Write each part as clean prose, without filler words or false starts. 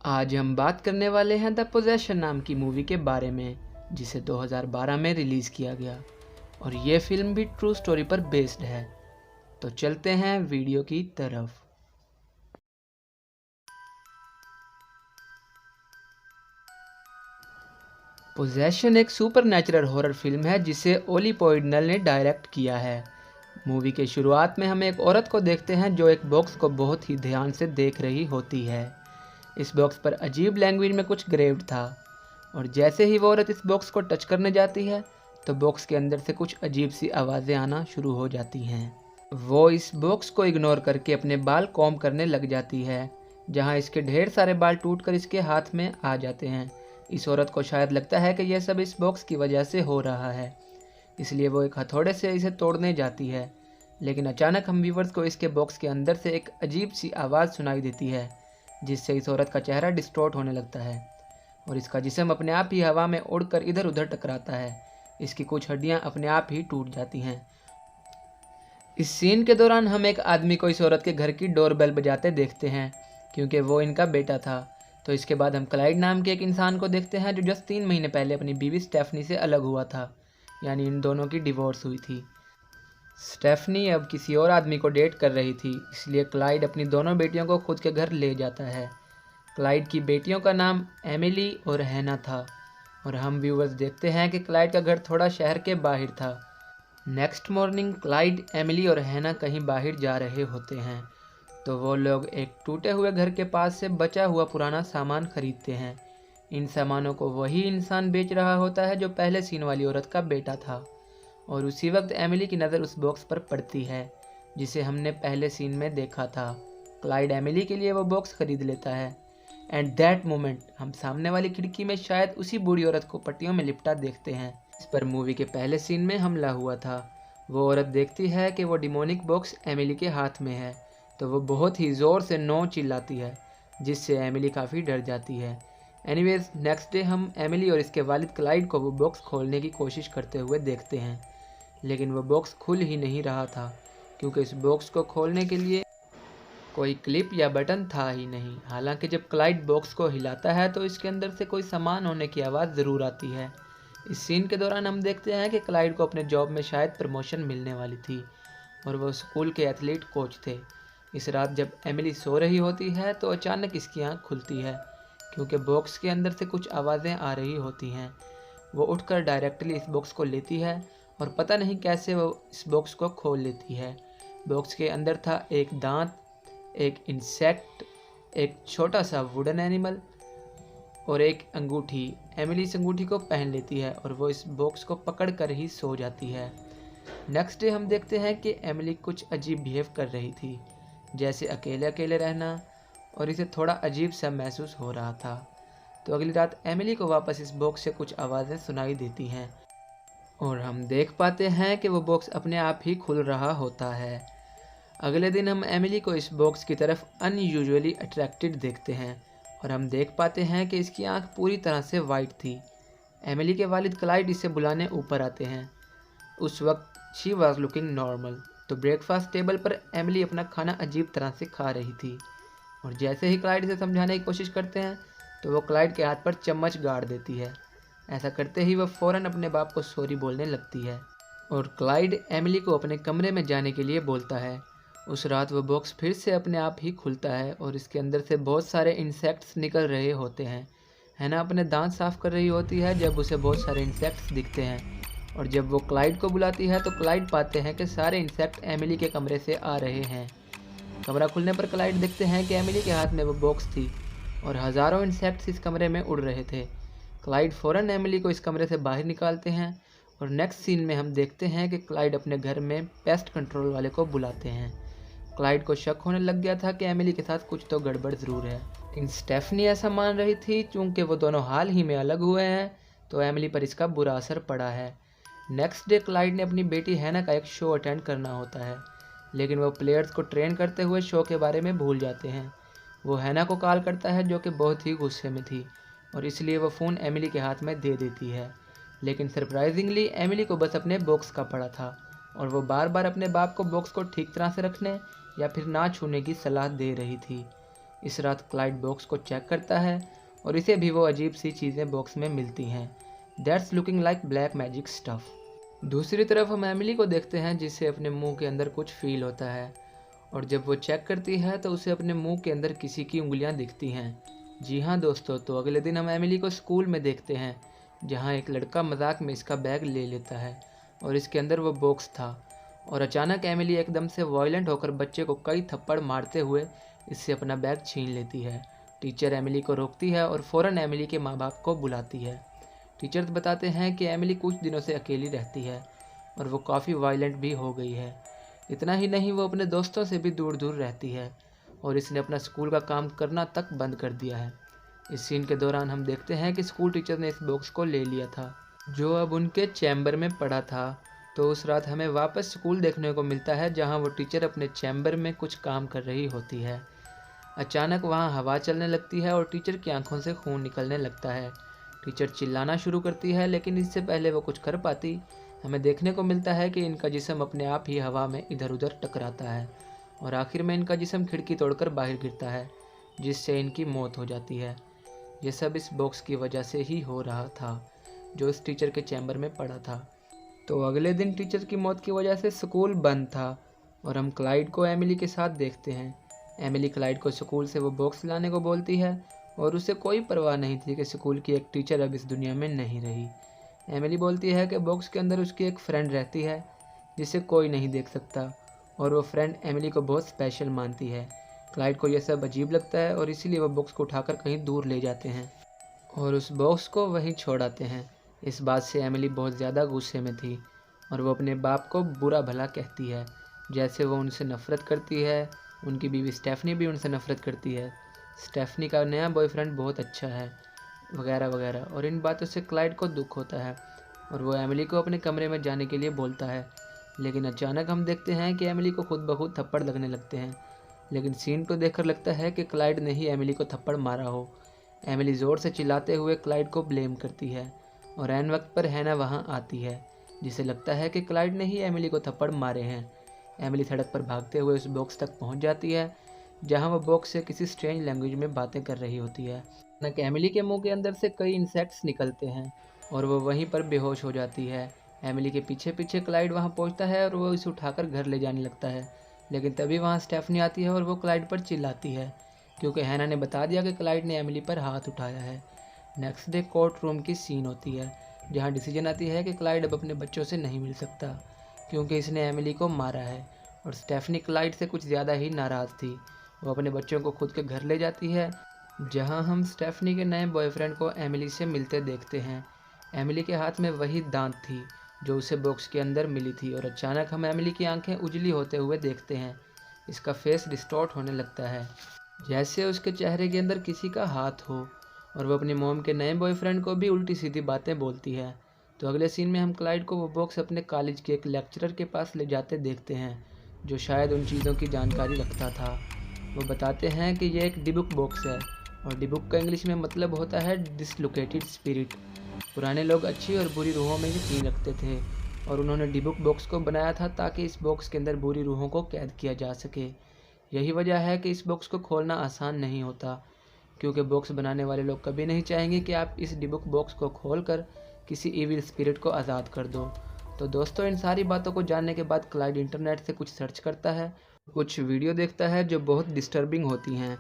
आज हम बात करने वाले हैं द पोजेशन नाम की मूवी के बारे में, जिसे 2012 में रिलीज़ किया गया और ये फिल्म भी ट्रू स्टोरी पर बेस्ड है। तो चलते हैं वीडियो की तरफ। पोजेशन एक सुपरनैचुरल हॉरर फिल्म है जिसे ओली पोइडनल ने डायरेक्ट किया है। मूवी के शुरुआत में हम एक औरत को देखते हैं जो एक बॉक्स को बहुत ही ध्यान से देख रही होती है। इस बॉक्स पर अजीब लैंग्वेज में कुछ ग्रेव्ड था और जैसे ही वो औरत इस बॉक्स को टच करने जाती है तो बॉक्स के अंदर से कुछ अजीब सी आवाज़ें आना शुरू हो जाती हैं। वो इस बॉक्स को इग्नोर करके अपने बाल कॉम्ब करने लग जाती है, जहाँ इसके ढेर सारे बाल टूटकर इसके हाथ में आ जाते हैं। इस औरत को शायद लगता है कि यह सब इस बॉक्स की वजह से हो रहा है, इसलिए वो एक हथौड़े से इसे तोड़ने जाती है। लेकिन अचानक हम व्यूवर्स को इसके बॉक्स के अंदर से एक अजीब सी आवाज़ सुनाई देती है, जिससे इस औरत का चेहरा डिस्टॉर्ट होने लगता है और इसका जिस्म अपने आप ही हवा में उड़कर इधर उधर टकराता है। इसकी कुछ हड्डियां अपने आप ही टूट जाती हैं। इस सीन के दौरान हम एक आदमी को इस औरत के घर की डोरबेल बजाते देखते हैं, क्योंकि वो इनका बेटा था। तो इसके बाद हम क्लाइड नाम के एक इंसान को देखते हैं जो जस्ट 3 महीने पहले अपनी बीवी स्टेफनी से अलग हुआ था, यानी इन दोनों की डिवोर्स हुई थी। स्टेफनी अब किसी और आदमी को डेट कर रही थी, इसलिए क्लाइड अपनी दोनों बेटियों को खुद के घर ले जाता है। क्लाइड की बेटियों का नाम एमिली और हैना था और हम व्यूवर्स देखते हैं कि क्लाइड का घर थोड़ा शहर के बाहर था। नेक्स्ट मॉर्निंग क्लाइड, एमिली और हैना कहीं बाहर जा रहे होते हैं, तो वो लोग एक टूटे हुए घर के पास से बचा हुआ पुराना सामान खरीदते हैं। इन सामानों को वही इंसान बेच रहा होता है जो पहले सीन वाली औरत का बेटा था और उसी वक्त एमिली की नज़र उस बॉक्स पर पड़ती है जिसे हमने पहले सीन में देखा था। क्लाइड एमिली के लिए वो बॉक्स खरीद लेता है एंड दैट मोमेंट हम सामने वाली खिड़की में शायद उसी बूढ़ी औरत को पट्टियों में लिपटा देखते हैं इस पर मूवी के पहले सीन में हमला हुआ था। वो औरत देखती है कि वो डिमोनिक बॉक्स एमिली के हाथ में है, तो वो बहुत ही ज़ोर से नो चिल्लाती है, जिससे एमिली काफ़ी डर जाती है। एनीवेज नेक्स्ट डे हम एमिली और इसके वालिद क्लाइड को वो बॉक्स खोलने की कोशिश करते हुए देखते हैं, लेकिन वो बॉक्स खुल ही नहीं रहा था, क्योंकि इस बॉक्स को खोलने के लिए कोई क्लिप या बटन था ही नहीं। हालांकि जब क्लाइड बॉक्स को हिलाता है तो इसके अंदर से कोई सामान होने की आवाज़ ज़रूर आती है। इस सीन के दौरान हम देखते हैं कि क्लाइड को अपने जॉब में शायद प्रमोशन मिलने वाली थी और वो स्कूल के एथलीट कोच थे। इस रात जब एमिली सो रही होती है तो अचानक इसकी आँख खुलती है, क्योंकि बॉक्स के अंदर से कुछ आवाज़ें आ रही होती हैं। वो उठकर डायरेक्टली इस बॉक्स को लेती है और पता नहीं कैसे वो इस बॉक्स को खोल लेती है। बॉक्स के अंदर था एक दांत, एक इंसेक्ट, एक छोटा सा वुडन एनिमल और एक अंगूठी। एमिली इस अंगूठी को पहन लेती है और वो इस बॉक्स को पकड़ कर ही सो जाती है। नेक्स्ट डे हम देखते हैं कि एमिली कुछ अजीब बिहेव कर रही थी, जैसे अकेले अकेले रहना, और इसे थोड़ा अजीब सा महसूस हो रहा था। तो अगली रात एमिली को वापस इस बॉक्स से कुछ आवाज़ें सुनाई देती हैं और हम देख पाते हैं कि वो बॉक्स अपने आप ही खुल रहा होता है। अगले दिन हम एमिली को इस बॉक्स की तरफ अनयूजुअली अट्रैक्टेड देखते हैं और हम देख पाते हैं कि इसकी आंख पूरी तरह से वाइट थी। एमिली के वालिद क्लाइड इसे बुलाने ऊपर आते हैं। उस वक्त शी वॉज लुकिंग नॉर्मल। तो ब्रेकफास्ट टेबल पर एमिली अपना खाना अजीब तरह से खा रही थी और जैसे ही क्लाइड इसे समझाने की कोशिश करते हैं तो वो क्लाइड के हाथ पर चम्मच गाड़ देती है। ऐसा करते ही वह फ़ौरन अपने बाप को सॉरी बोलने लगती है और क्लाइड एमिली को अपने कमरे में जाने के लिए बोलता है। उस रात वो बॉक्स फिर से अपने आप ही खुलता है और इसके अंदर से बहुत सारे इंसेक्ट्स निकल रहे होते हैं। हैना अपने दांत साफ कर रही होती है जब उसे बहुत सारे इंसेक्ट्स दिखते हैं और जब वो क्लाइड को बुलाती है तो क्लाइड पाते हैं कि सारे इंसेक्ट एमिली के कमरे से आ रहे हैं। कमरा खुलने पर क्लाइड देखते हैं कि एमिली के हाथ में वो बॉक्स थी और हज़ारों इंसेक्ट्स इस कमरे में उड़ रहे थे। क्लाइड फ़ौरन एमिली को इस कमरे से बाहर निकालते हैं और नेक्स्ट सीन में हम देखते हैं कि क्लाइड अपने घर में पेस्ट कंट्रोल वाले को बुलाते हैं। क्लाइड को शक होने लग गया था कि एमिली के साथ कुछ तो गड़बड़ ज़रूर है, लेकिन स्टेफनी ऐसा मान रही थी चूँकि वो दोनों हाल ही में अलग हुए हैं, तो एमिली पर इसका बुरा असर पड़ा है। नेक्स्ट डे क्लाइड ने अपनी बेटी हैना का एक शो अटेंड करना होता है, लेकिन वो प्लेयर्स को ट्रेन करते हुए शो के बारे में भूल जाते हैं। वो हैना को कॉल करता है जो कि बहुत ही गुस्से में थी और इसलिए वो फ़ोन एमिली के हाथ में दे देती है, लेकिन सरप्राइजिंगली एमिली को बस अपने बॉक्स का पड़ा था और वो बार बार अपने बाप को बॉक्स को ठीक तरह से रखने या फिर ना छूने की सलाह दे रही थी। इस रात क्लाइड बॉक्स को चेक करता है और इसे भी वो अजीब सी चीज़ें बॉक्स में मिलती हैं। That's looking like black magic stuff. दूसरी तरफ हम एमिली को देखते हैं जिसे अपने मुंह के अंदर कुछ फील होता है और जब वो चेक करती है तो उसे अपने मुंह के अंदर किसी की उंगलियां दिखती हैं। जी हाँ दोस्तों, तो अगले दिन हम एमिली को स्कूल में देखते हैं जहाँ एक लड़का मजाक में इसका बैग ले लेता है और इसके अंदर वो बॉक्स था और अचानक एमिली एकदम से वायलेंट होकर बच्चे को कई थप्पड़ मारते हुए इससे अपना बैग छीन लेती है। टीचर एमिली को रोकती है और फ़ौरन एमिली के माँ बाप को बुलाती है। टीचर्स बताते हैं कि एमिली कुछ दिनों से अकेली रहती है और वो काफ़ी वायलेंट भी हो गई है। इतना ही नहीं, वो अपने दोस्तों से भी दूर दूर रहती है और इसने अपना स्कूल का काम करना तक बंद कर दिया है। इस सीन के दौरान हम देखते हैं कि स्कूल टीचर ने इस बॉक्स को ले लिया था जो अब उनके चैम्बर में पड़ा था। तो उस रात हमें वापस स्कूल देखने को मिलता है जहां वो टीचर अपने चैम्बर में कुछ काम कर रही होती है। अचानक वहां हवा चलने लगती है और टीचर की आंखों से खून निकलने लगता है। टीचर चिल्लाना शुरू करती है लेकिन इससे पहले वो कुछ कर पाती, हमें देखने को मिलता है कि इनका जिस्म अपने आप ही हवा में इधर उधर टकराता है और आखिर में इनका जिस्म खिड़की तोड़कर बाहर गिरता है जिससे इनकी मौत हो जाती है। ये सब इस बॉक्स की वजह से ही हो रहा था जो इस टीचर के चैम्बर में पड़ा था। तो अगले दिन टीचर की मौत की वजह से स्कूल बंद था और हम क्लाइड को एमिली के साथ देखते हैं। एमिली क्लाइड को स्कूल से वो बॉक्स लाने को बोलती है और उसे कोई परवाह नहीं थी कि स्कूल की एक टीचर अब इस दुनिया में नहीं रही। एमिली बोलती है कि बॉक्स के अंदर उसकी एक फ्रेंड रहती है जिसे कोई नहीं देख सकता और वो फ्रेंड एमिली को बहुत स्पेशल मानती है। क्लाइड को यह सब अजीब लगता है और इसीलिए वह बॉक्स को उठाकर कहीं दूर ले जाते हैं और उस बॉक्स को वहीं छोड़ आते हैं। इस बात से एमिली बहुत ज़्यादा गुस्से में थी और वो अपने बाप को बुरा भला कहती है, जैसे वो उनसे नफ़रत करती है। उनकी बीवी स्टेफनी भी उनसे नफ़रत करती है। स्टेफनी का नया बॉयफ्रेंड बहुत अच्छा है वगैरह वगैरह, और इन बातों से क्लाइड को दुख होता है और वो एमिली को अपने कमरे में जाने के लिए बोलता है। लेकिन अचानक हम देखते हैं कि एमिली को खुद ब खुद थप्पड़ लगने लगते हैं, लेकिन सीन को देखकर लगता है कि क्लाइड ने ही एमिली को थप्पड़ मारा हो। एमिली ज़ोर से चिल्लाते हुए क्लाइड को ब्लेम करती है और ऐन वक्त पर हैना वहाँ आती है जिसे लगता है कि क्लाइड ने ही एमिली को थप्पड़ मारे हैं। एमिली सड़क पर भागते हुए उस बॉक्स तक पहुँच जाती है जहाँ वह बॉक्स से किसी स्ट्रेंज लैंग्वेज में बातें कर रही होती है। अचानक एमिली के मुंह के अंदर से कई इंसेक्ट्स निकलते हैं और वो वहीं पर बेहोश हो जाती है। एमिली के पीछे पीछे क्लाइड वहाँ पहुँचता है और वो इसे उठाकर घर ले जाने लगता है, लेकिन तभी वहाँ स्टेफनी आती है और वो क्लाइड पर चिल्लाती है क्योंकि हैना ने बता दिया कि क्लाइड ने एमिली पर हाथ उठाया है। नेक्स्ट डे कोर्ट रूम की सीन होती है जहाँ डिसीजन आती है कि क्लाइड अब अपने बच्चों से नहीं मिल सकता क्योंकि इसने एमिली को मारा है और स्टेफनी क्लाइड से कुछ ज़्यादा ही नाराज़ थी। वो अपने बच्चों को खुद के घर ले जाती है जहाँ हम स्टेफनी के नए बॉयफ्रेंड को एमिली से मिलते देखते हैं। एमिली के हाथ में वही दांत थी जो उसे बॉक्स के अंदर मिली थी और अचानक हम एमिली की आंखें उजली होते हुए देखते हैं। इसका फेस डिस्टॉर्ट होने लगता है जैसे उसके चेहरे के अंदर किसी का हाथ हो और वो अपनी मॉम के नए बॉयफ्रेंड को भी उल्टी सीधी बातें बोलती है। तो अगले सीन में हम क्लाइड को वो बॉक्स अपने कॉलेज के एक लेक्चरर के पास ले जाते देखते हैं जो शायद उन चीज़ों की जानकारी रखता था। वो बताते हैं कि ये एक डिबुक बॉक्स है और डिबुक का इंग्लिश में मतलब होता है डिसलोकेटेड स्पिरिट। पुराने लोग अच्छी और बुरी रूहों में यकीन रखते थे और उन्होंने डिबुक बॉक्स को बनाया था ताकि इस बॉक्स के अंदर बुरी रूहों को कैद किया जा सके। यही वजह है कि इस बॉक्स को खोलना आसान नहीं होता क्योंकि बॉक्स बनाने वाले लोग कभी नहीं चाहेंगे कि आप इस डिबुक बॉक्स को खोलकर किसी इविल स्पिरिट को आज़ाद कर दो। तो दोस्तों, इन सारी बातों को जानने के बाद क्लाइड इंटरनेट से कुछ सर्च करता है, कुछ वीडियो देखता है जो बहुत डिस्टर्बिंग होती हैं।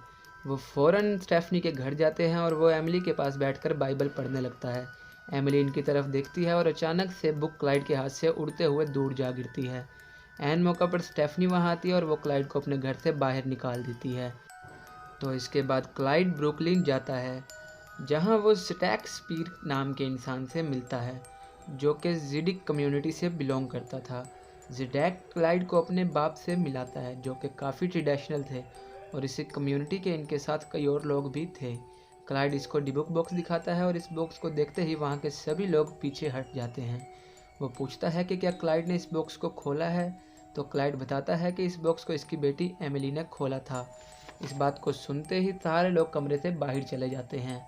वो फ़ौरन स्टेफनी के घर जाते हैं और वो एमिली के पास बैठकर बाइबल पढ़ने लगता है। एमिली इनकी तरफ देखती है और अचानक से बुक क्लाइड के हाथ से उड़ते हुए दूर जा गिरती है। ऐन मौका पर स्टेफनी वहाँ आती है और वो क्लाइड को अपने घर से बाहर निकाल देती है। तो इसके बाद क्लाइड ब्रुकलिन जाता है जहाँ वो शेक्सपियर नाम के इंसान से मिलता है जो कि ज़िडिक कम्युनिटी से बिलोंग करता था। ज़िडेक क्लाइड को अपने बाप से मिलाता है जो कि काफ़ी ट्रेडिशनल थे और इसी कम्युनिटी के इनके साथ कई और लोग भी थे। क्लाइड इसको डिबुक बॉक्स दिखाता है और इस बॉक्स को देखते ही वहाँ के सभी लोग पीछे हट जाते हैं। वो पूछता है कि क्या क्लाइड ने इस बॉक्स को खोला है, तो क्लाइड बताता है कि इस बॉक्स को इसकी बेटी एमिली ने खोला था। इस बात को सुनते ही सारे लोग कमरे से बाहर चले जाते हैं।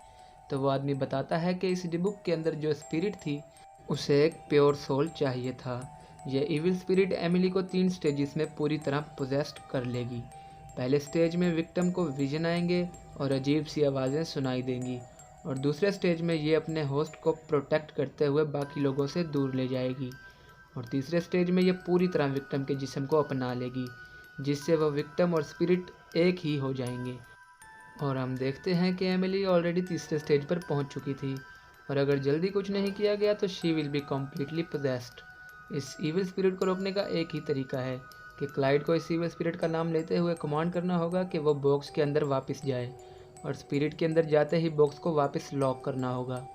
तो वो आदमी बताता है कि इस डिबुक के अंदर जो स्पिरिट थी उसे एक प्योर सोल चाहिए था। यह इविल स्पिरिट एमिली को 3 स्टेजेस में पूरी तरह पोजेस्ड कर लेगी। पहले स्टेज में विक्टिम को विजन आएंगे और अजीब सी आवाज़ें सुनाई देंगी, और दूसरे स्टेज में ये अपने होस्ट को प्रोटेक्ट करते हुए बाकी लोगों से दूर ले जाएगी, और तीसरे स्टेज में ये पूरी तरह विक्टिम के जिस्म को अपना लेगी, जिससे वह विक्टिम और स्पिरिट एक ही हो जाएंगे। और हम देखते हैं कि एमिली ऑलरेडी तीसरे स्टेज पर पहुंच चुकी थी, और अगर जल्दी कुछ नहीं किया गया तो she will be completely possessed. इस ईविल स्पिरिट को रोकने का एक ही तरीका है कि क्लाइड को इस ईविल स्पिरिट का नाम लेते हुए कमांड करना होगा कि वो बॉक्स के अंदर वापस जाए, और स्पिरिट के अंदर जाते ही बॉक्स को वापस लॉक करना होगा।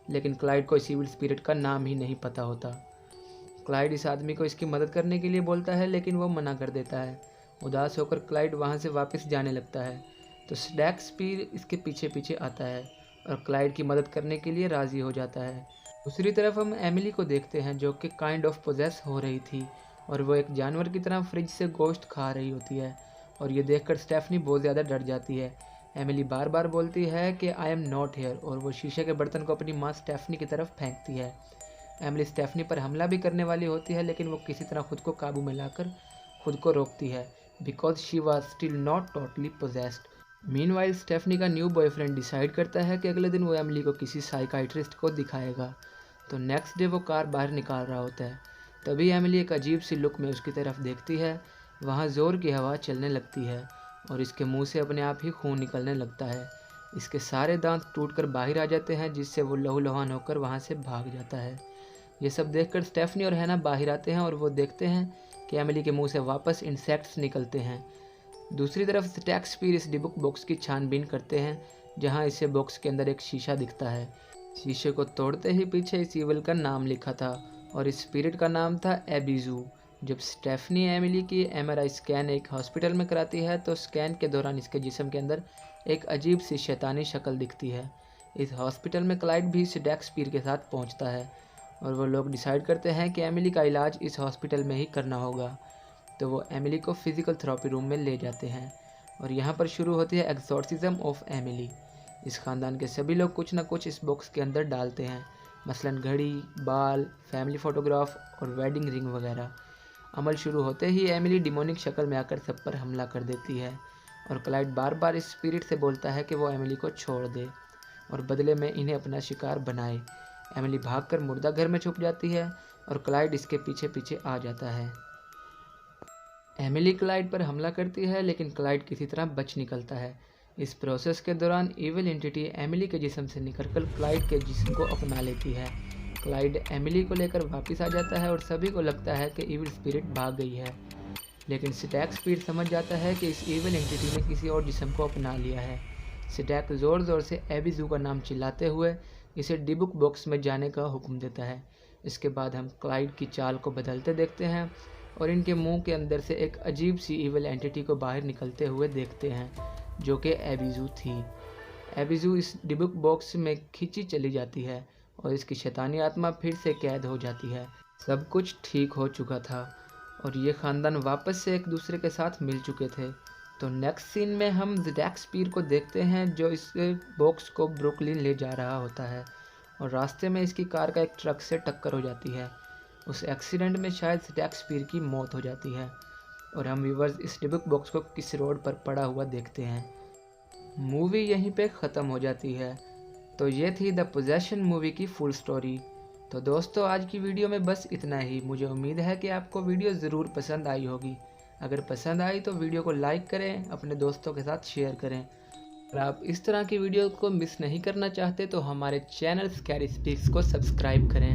लेकिन क्लाइड को इस ईविल स्पिरिट का नाम ही नहीं पता होता। क्लाइड इस आदमी को इसकी मदद करने के लिए बोलता है, लेकिन वो मना कर देता है। उदास होकर क्लाइड वहाँ से वापस जाने लगता है, तो शेक्सपियर इसके पीछे पीछे आता है और क्लाइड की मदद करने के लिए राज़ी हो जाता है। दूसरी तरफ हम एमिली को देखते हैं, जो कि काइंड ऑफ पोजेस हो रही थी, और वो एक जानवर की तरह फ्रिज से गोश्त खा रही होती है, और ये देखकर स्टेफनी बहुत ज़्यादा डर जाती है। एमिली बार बार बोलती है कि आई एम नॉट हेयर, और वो शीशे के बर्तन को अपनी माँ स्टेफनी की तरफ फेंकती है। एमिली स्टेफनी पर हमला भी करने वाली होती है, लेकिन वो किसी तरह खुद को काबू में लाकर खुद को रोकती है, because she was still not totally possessed. Meanwhile Stephanie का न्यू बॉयफ्रेंड डिसाइड करता है कि अगले दिन वो एमिली को किसी साइकाइट्रिस्ट को दिखाएगा। तो नेक्स्ट डे वो कार बाहर निकाल रहा होता है, तभी एमिली एक अजीब सी लुक में उसकी तरफ देखती है। वहाँ ज़ोर की हवा चलने लगती है और इसके मुंह से अपने आप ही खून निकलने लगता है। इसके सारे दांत टूटकर बाहर आ जाते हैं, जिससे वो लहूलुहान होकर वहाँ से भाग जाता है। ये सब देखकर स्टेफनी और हैना बाहर आते हैं और वो देखते हैं कि एमिली के मुंह से वापस इंसेक्ट्स निकलते हैं। दूसरी तरफ शेक्सपियर इस डिबुक बॉक्स की छानबीन करते हैं, जहाँ इसे बॉक्स के अंदर एक शीशा दिखता है। शीशे को तोड़ते ही पीछे इस ईवल का नाम लिखा था, और इस स्पिरिट का नाम था एबिजू। जब स्टेफनी एमिली की MRI स्कैन एक हॉस्पिटल में कराती है, तो स्कैन के दौरान इसके जिस्म के अंदर एक अजीब सी शैतानी शक्ल दिखती है। इस हॉस्पिटल में क्लाइड भी शेक्सपियर के साथ पहुंचता है, और वो लोग डिसाइड करते हैं कि एमिली का इलाज इस हॉस्पिटल में ही करना होगा। तो वो एमिली को फिज़िकल थेरेपी रूम में ले जाते हैं, और यहाँ पर शुरू होती है एक्सोर्सिज्म ऑफ एमिली। इस ख़ानदान के सभी लोग कुछ ना कुछ इस बॉक्स के अंदर डालते हैं, मसलन घड़ी, बाल, फैमिली फ़ोटोग्राफ और वेडिंग रिंग वगैरह। अमल शुरू होते ही एमिली डिमोनिक शक्ल में आकर सब पर हमला कर देती है, और क्लाइड बार बार इस स्पिरिट से बोलता है कि वो एमिली को छोड़ दे और बदले में इन्हें अपना शिकार बनाए। एमिली भागकर मुर्दा घर में छुप जाती है, और क्लाइड इसके पीछे पीछे आ जाता है। एमिली क्लाइड पर हमला करती है, लेकिन क्लाइड किसी तरह बच निकलता है। इस प्रोसेस के दौरान ईविल एंटिटी एमिली के जिस्म से निकलकर क्लाइड के जिस्म को अपना लेती है। क्लाइड एमिली को लेकर वापस आ जाता है, और सभी को लगता है कि ईविल स्पिरिट भाग गई है, लेकिन शेक्सपियर समझ जाता है कि इस ईविल एंटिटी ने किसी और जिस्म को अपना लिया है। शेक ज़ोर ज़ोर से एबिजू का नाम चिल्लाते हुए इसे डिबुक बॉक्स में जाने का हुक्म देता है। इसके बाद हम क्लाइड की चाल को बदलते देखते हैं, और इनके मुंह के अंदर से एक अजीब सी ईविल एंटिटी को बाहर निकलते हुए देखते हैं, जो कि एबिजू थी। एबिजू इस डिबुक बॉक्स में खींची चली जाती है, और इसकी शैतानी आत्मा फिर से कैद हो जाती है। सब कुछ ठीक हो चुका था, और ये ख़ानदान वापस से एक दूसरे के साथ मिल चुके थे। तो नेक्स्ट सीन में हम शेक्सपियर को देखते हैं, जो इस बॉक्स को ब्रुकलिन ले जा रहा होता है, और रास्ते में इसकी कार का एक ट्रक से टक्कर हो जाती है। उस एक्सीडेंट में शायद शेक्सपियर की मौत हो जाती है, और हम व्यूवर्स इस डिबुक बॉक्स को किस रोड पर पड़ा हुआ देखते हैं। मूवी यहीं पे ख़त्म हो जाती है। तो ये थी द पोजेशन मूवी की फुल स्टोरी। तो दोस्तों, आज की वीडियो में बस इतना ही। मुझे उम्मीद है कि आपको वीडियो ज़रूर पसंद आई होगी। अगर पसंद आई तो वीडियो को लाइक करें, अपने दोस्तों के साथ शेयर करें। अगर आप इस तरह की वीडियो को मिस नहीं करना चाहते तो हमारे चैनल स्कैरी स्पीक्स को सब्सक्राइब करें।